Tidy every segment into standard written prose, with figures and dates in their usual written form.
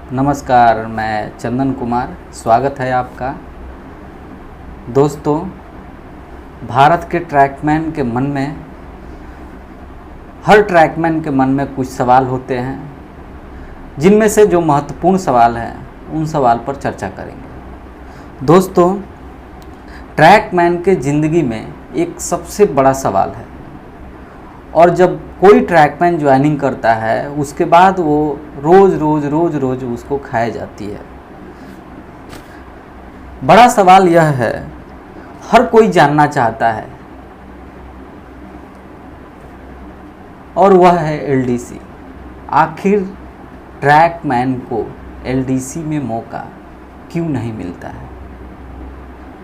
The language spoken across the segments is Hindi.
नमस्कार, मैं चंदन कुमार, स्वागत है आपका। दोस्तों, भारत के ट्रैकमैन के मन में, हर ट्रैकमैन के मन में कुछ सवाल होते हैं, जिनमें से जो महत्वपूर्ण सवाल हैं उन सवाल पर चर्चा करेंगे। दोस्तों, ट्रैकमैन के ज़िंदगी में एक सबसे बड़ा सवाल है, और जब कोई ट्रैकमैन ज्वाइनिंग करता है उसके बाद वो रोज़ उसको खाई जाती है। बड़ा सवाल यह है, हर कोई जानना चाहता है, और वह है एलडीसी। आखिर ट्रैकमैन को एलडीसी में मौका क्यों नहीं मिलता है?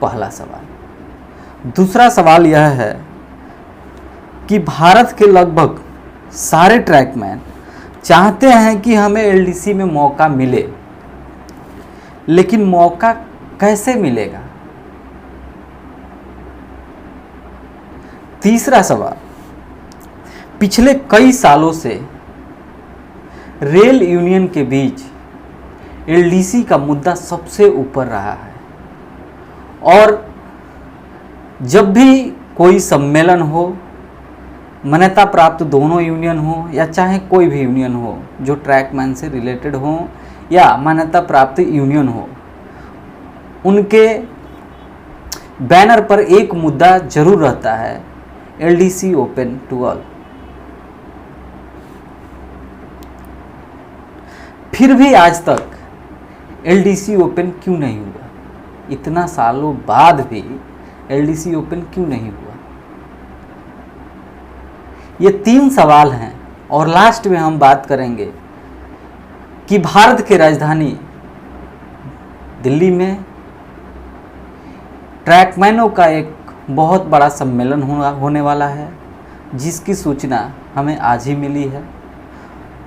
पहला सवाल। दूसरा सवाल यह है कि भारत के लगभग सारे ट्रैकमैन चाहते हैं कि हमें एलडीसी में मौका मिले, लेकिन मौका कैसे मिलेगा? तीसरा सवाल, पिछले कई सालों से रेल यूनियन के बीच एलडीसी का मुद्दा सबसे ऊपर रहा है, और जब भी कोई सम्मेलन हो, मान्यता प्राप्त दोनों यूनियन हो या चाहे कोई भी यूनियन हो जो ट्रैकमैन से रिलेटेड हो या मान्यता प्राप्त यूनियन हो, उनके बैनर पर एक मुद्दा जरूर रहता है, एलडीसी ओपन टू ऑल। फिर भी आज तक एलडीसी ओपन क्यों नहीं हुआ? इतना सालों बाद भी एलडीसी ओपन क्यों नहीं हुआ? ये तीन सवाल हैं, और लास्ट में हम बात करेंगे कि भारत की राजधानी दिल्ली में ट्रैकमैनों का एक बहुत बड़ा सम्मेलन होने वाला है, जिसकी सूचना हमें आज ही मिली है।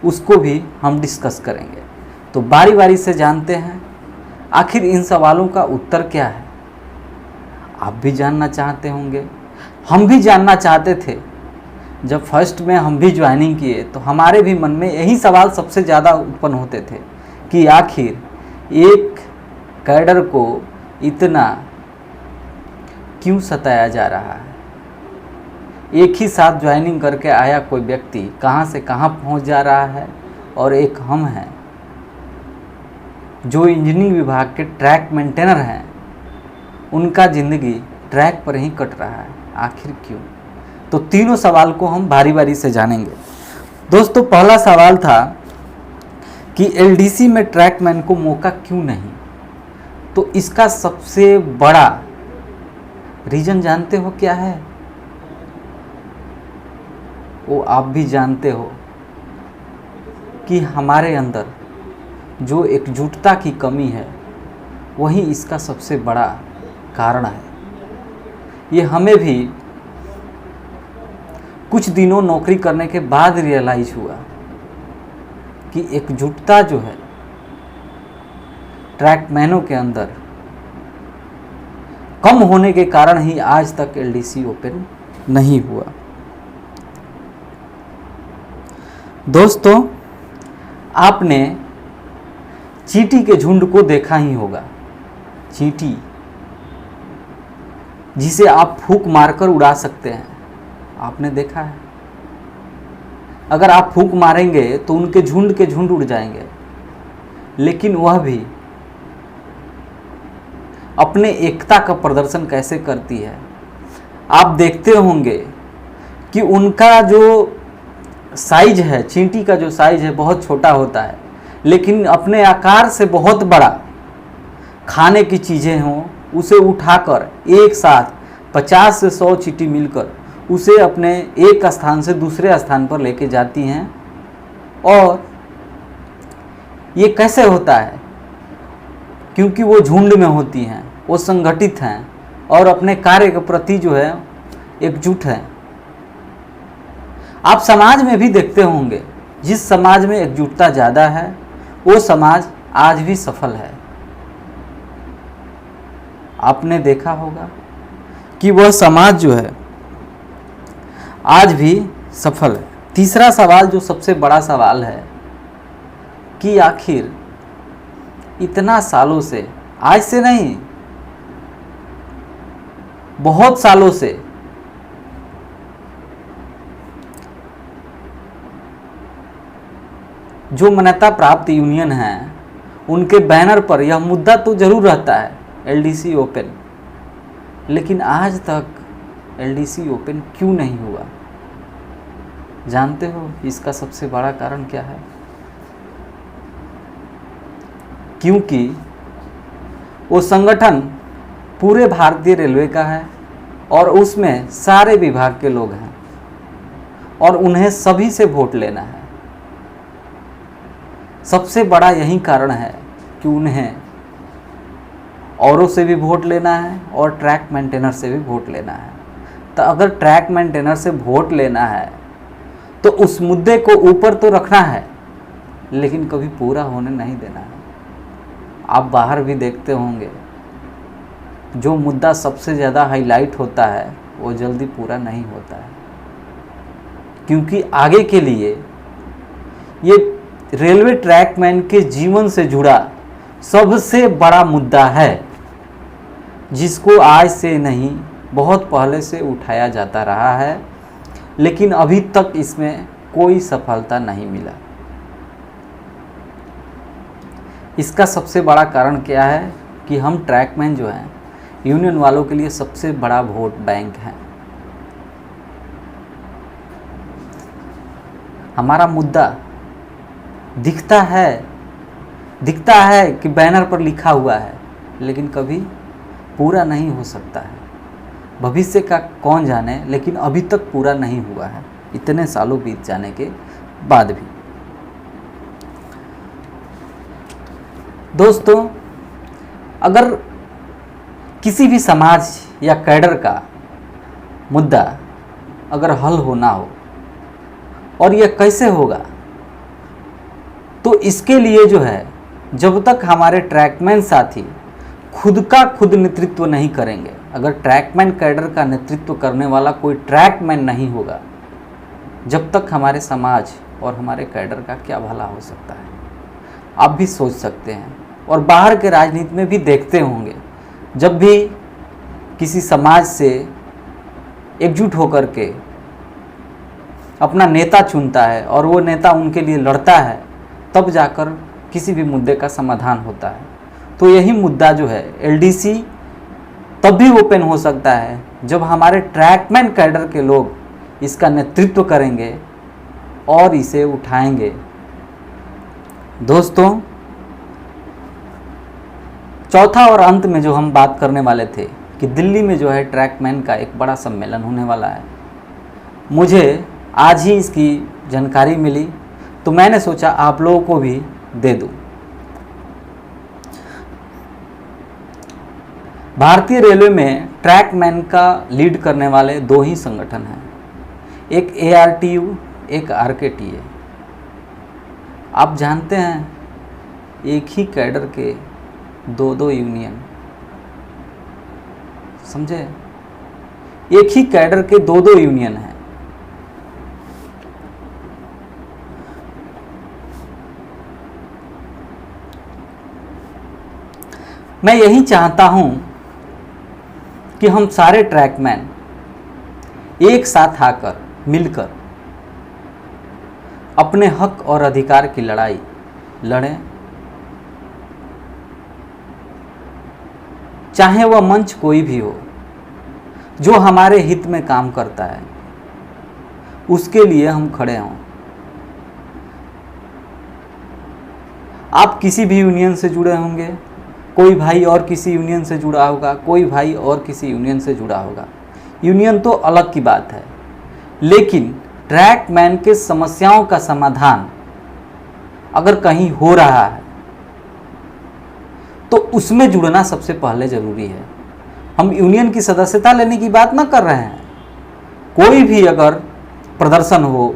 उसको भी हम डिस्कस करेंगे। तो बारी बारी से जानते हैं आखिर इन सवालों का उत्तर क्या है। आप भी जानना चाहते होंगे, हम भी जानना चाहते थे। जब फर्स्ट में हम भी ज्वाइनिंग किए तो हमारे भी मन में यही सवाल सबसे ज़्यादा उत्पन्न होते थे कि आखिर एक कैडर को इतना क्यों सताया जा रहा है। एक ही साथ ज्वाइनिंग करके आया कोई व्यक्ति कहाँ से कहाँ पहुँच जा रहा है, और एक हम हैं जो इंजीनियरिंग विभाग के ट्रैक मेंटेनर हैं, उनका ज़िंदगी ट्रैक पर ही कट रहा है। आखिर क्यों? तो तीनों सवाल को हम बारी बारी से जानेंगे। दोस्तों, पहला सवाल था कि एलडीसी में ट्रैकमैन को मौका क्यों नहीं? तो इसका सबसे बड़ा रीज़न जानते हो क्या है? वो आप भी जानते हो कि हमारे अंदर जो एकजुटता की कमी है, वही इसका सबसे बड़ा कारण है। ये हमें भी कुछ दिनों नौकरी करने के बाद रियलाइज हुआ कि एकजुटता जो है ट्रैकमैनों के अंदर कम होने के कारण ही आज तक एलडीसी ओपन नहीं हुआ। दोस्तों, आपने चींटी के झुंड को देखा ही होगा। चींटी जिसे आप फूंक मारकर उड़ा सकते हैं, आपने देखा है। अगर आप फूंक मारेंगे तो उनके झुंड के झुंड उड़ जाएंगे, लेकिन वह भी अपने एकता का प्रदर्शन कैसे करती है। आप देखते होंगे कि उनका जो साइज है, चींटी का जो साइज है बहुत छोटा होता है, लेकिन अपने आकार से बहुत बड़ा खाने की चीज़ें हों, उसे उठाकर एक साथ 50 से 100 चींटी मिलकर उसे अपने एक स्थान से दूसरे स्थान पर लेके जाती हैं। और ये कैसे होता है? क्योंकि वो झुंड में होती हैं, वो संगठित हैं, और अपने कार्य के प्रति जो है एकजुट हैं। आप समाज में भी देखते होंगे, जिस समाज में एकजुटता ज़्यादा है वो समाज आज भी सफल है। आपने देखा होगा कि वह समाज जो है आज भी सफल है। तीसरा सवाल जो सबसे बड़ा सवाल है कि आखिर इतना सालों से, आज से नहीं, बहुत सालों से जो मान्यता प्राप्त यूनियन हैं उनके बैनर पर यह मुद्दा तो जरूर रहता है, एलडीसी ओपन, लेकिन आज तक एलडीसी ओपन क्यों नहीं हुआ? जानते हो इसका सबसे बड़ा कारण क्या है? क्योंकि वो संगठन पूरे भारतीय रेलवे का है और उसमें सारे विभाग के लोग हैं और उन्हें सभी से वोट लेना है। सबसे बड़ा यही कारण है कि उन्हें औरों से भी वोट लेना है और ट्रैक मेंटेनर से भी वोट लेना है। तो अगर ट्रैक मेंटेनर से वोट लेना है तो उस मुद्दे को ऊपर तो रखना है, लेकिन कभी पूरा होने नहीं देना है। आप बाहर भी देखते होंगे, जो मुद्दा सबसे ज़्यादा हाईलाइट होता है वो जल्दी पूरा नहीं होता है, क्योंकि आगे के लिए ये रेलवे ट्रैकमैन के जीवन से जुड़ा सबसे बड़ा मुद्दा है, जिसको आज से नहीं बहुत पहले से उठाया जाता रहा है, लेकिन अभी तक इसमें कोई सफलता नहीं मिला। इसका सबसे बड़ा कारण क्या है कि हम ट्रैकमैन जो हैं यूनियन वालों के लिए सबसे बड़ा वोट बैंक हैं। हमारा मुद्दा दिखता है कि बैनर पर लिखा हुआ है, लेकिन कभी पूरा नहीं हो सकता है। भविष्य का कौन जाने, लेकिन अभी तक पूरा नहीं हुआ है, इतने सालों बीत जाने के बाद भी। दोस्तों, अगर किसी भी समाज या कैडर का मुद्दा अगर हल होना हो, और यह कैसे होगा, तो इसके लिए जो है, जब तक हमारे ट्रैकमैन साथी खुद का खुद नेतृत्व नहीं करेंगे, अगर ट्रैकमैन कैडर का नेतृत्व करने वाला कोई ट्रैकमैन नहीं होगा, जब तक हमारे समाज और हमारे कैडर का क्या भला हो सकता है? आप भी सोच सकते हैं, और बाहर के राजनीति में भी देखते होंगे, जब भी किसी समाज से एकजुट होकर के अपना नेता चुनता है और वो नेता उनके लिए लड़ता है, तब जाकर किसी भी मुद्दे का समाधान होता है। तो यही मुद्दा जो है एलडीसी तब भी ओपन हो सकता है जब हमारे ट्रैकमैन कैडर के लोग इसका नेतृत्व करेंगे और इसे उठाएंगे। दोस्तों, चौथा और अंत में जो हम बात करने वाले थे कि दिल्ली में जो है ट्रैकमैन का एक बड़ा सम्मेलन होने वाला है। मुझे आज ही इसकी जानकारी मिली, तो मैंने सोचा आप लोगों को भी दे दूं। भारतीय रेलवे में ट्रैकमैन का लीड करने वाले दो ही संगठन हैं, एक ARTU, एक RKTA। आप जानते हैं, एक ही कैडर के दो यूनियन, समझे? एक ही कैडर के दो यूनियन हैं। मैं यही चाहता हूं कि हम सारे ट्रैकमैन एक साथ आकर मिलकर अपने हक और अधिकार की लड़ाई लड़ें, चाहे वह मंच कोई भी हो, जो हमारे हित में काम करता है उसके लिए हम खड़े हों। आप किसी भी यूनियन से जुड़े होंगे, कोई भाई और किसी यूनियन से जुड़ा होगा, कोई भाई और किसी यूनियन से जुड़ा होगा। यूनियन तो अलग की बात है, लेकिन ट्रैकमैन के समस्याओं का समाधान अगर कहीं हो रहा है तो उसमें जुड़ना सबसे पहले जरूरी है। हम यूनियन की सदस्यता लेने की बात ना कर रहे हैं। कोई भी अगर प्रदर्शन हो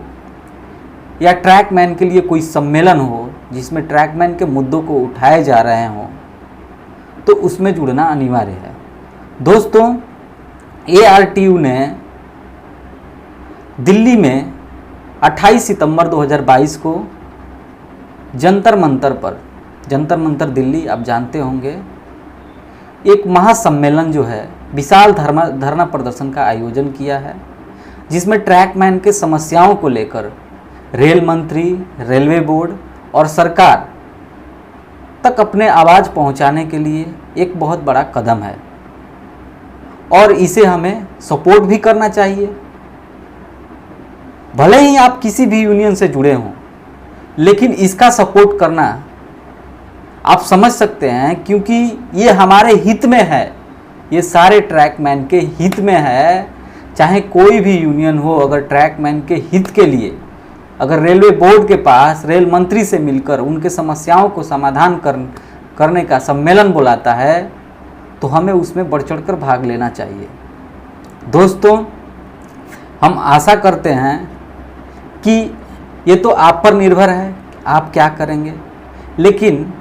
या ट्रैकमैन के लिए कोई सम्मेलन हो जिसमें ट्रैकमैन के मुद्दों को उठाए जा रहे हों, तो उसमें जुड़ना अनिवार्य है। दोस्तों, ARTU ने दिल्ली में 28 सितंबर 2022 को जंतर मंतर पर जंतर मंतर दिल्ली आप जानते होंगे, एक महासम्मेलन जो है विशाल धरना प्रदर्शन का आयोजन किया है, जिसमें ट्रैकमैन के समस्याओं को लेकर रेल मंत्री, रेलवे बोर्ड और सरकार तक अपने आवाज़ पहुंचाने के लिए एक बहुत बड़ा कदम है और इसे हमें सपोर्ट भी करना चाहिए। भले ही आप किसी भी यूनियन से जुड़े हों, लेकिन इसका सपोर्ट करना आप समझ सकते हैं, क्योंकि ये हमारे हित में है, ये सारे ट्रैकमैन के हित में है। चाहे कोई भी यूनियन हो, अगर ट्रैकमैन के हित के लिए अगर रेलवे बोर्ड के पास रेल मंत्री से मिलकर उनके समस्याओं को समाधान करने का सम्मेलन बुलाता है, तो हमें उसमें बढ़ चढ़ कर भाग लेना चाहिए। दोस्तों, हम आशा करते हैं कि ये तो आप पर निर्भर है, आप क्या करेंगे, लेकिन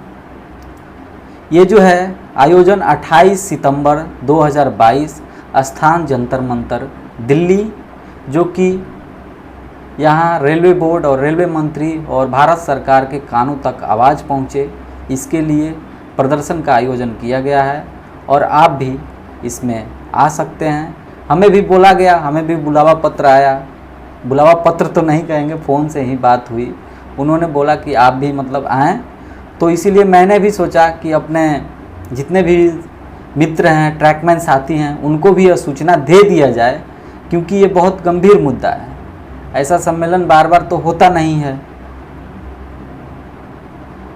ये जो है आयोजन 28 सितंबर 2022 स्थान जंतर मंतर दिल्ली, जो कि यहाँ रेलवे बोर्ड और रेलवे मंत्री और भारत सरकार के कानों तक आवाज़ पहुँचे, इसके लिए प्रदर्शन का आयोजन किया गया है और आप भी इसमें आ सकते हैं। हमें भी बोला गया, हमें भी बुलावा पत्र आया, बुलावा पत्र तो नहीं कहेंगे, फ़ोन से ही बात हुई, उन्होंने बोला कि आप भी मतलब आएँ, तो इसीलिए मैंने भी सोचा कि अपने जितने भी मित्र हैं, ट्रैकमैन साथी हैं, उनको भी यह सूचना दे दिया जाए, क्योंकि ये बहुत गंभीर मुद्दा है। ऐसा सम्मेलन बार बार तो होता नहीं है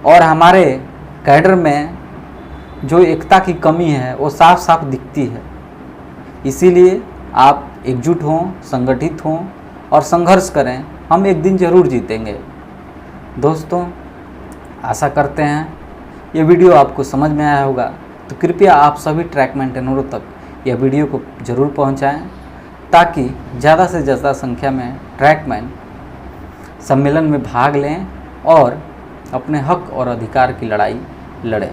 और हमारे कैडर में जो एकता की कमी है वो साफ साफ दिखती है। इसीलिए आप एकजुट हों, संगठित हों और संघर्ष करें, हम एक दिन ज़रूर जीतेंगे। दोस्तों, आशा करते हैं ये वीडियो आपको समझ में आया होगा, तो कृपया आप सभी ट्रैकमैन टेनरों तक यह वीडियो को ज़रूर पहुंचाएं, ताकि ज़्यादा से ज़्यादा संख्या में ट्रैकमैन सम्मेलन में भाग लें और अपने हक और अधिकार की लड़ाई लड़ें।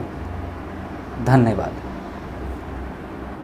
धन्यवाद।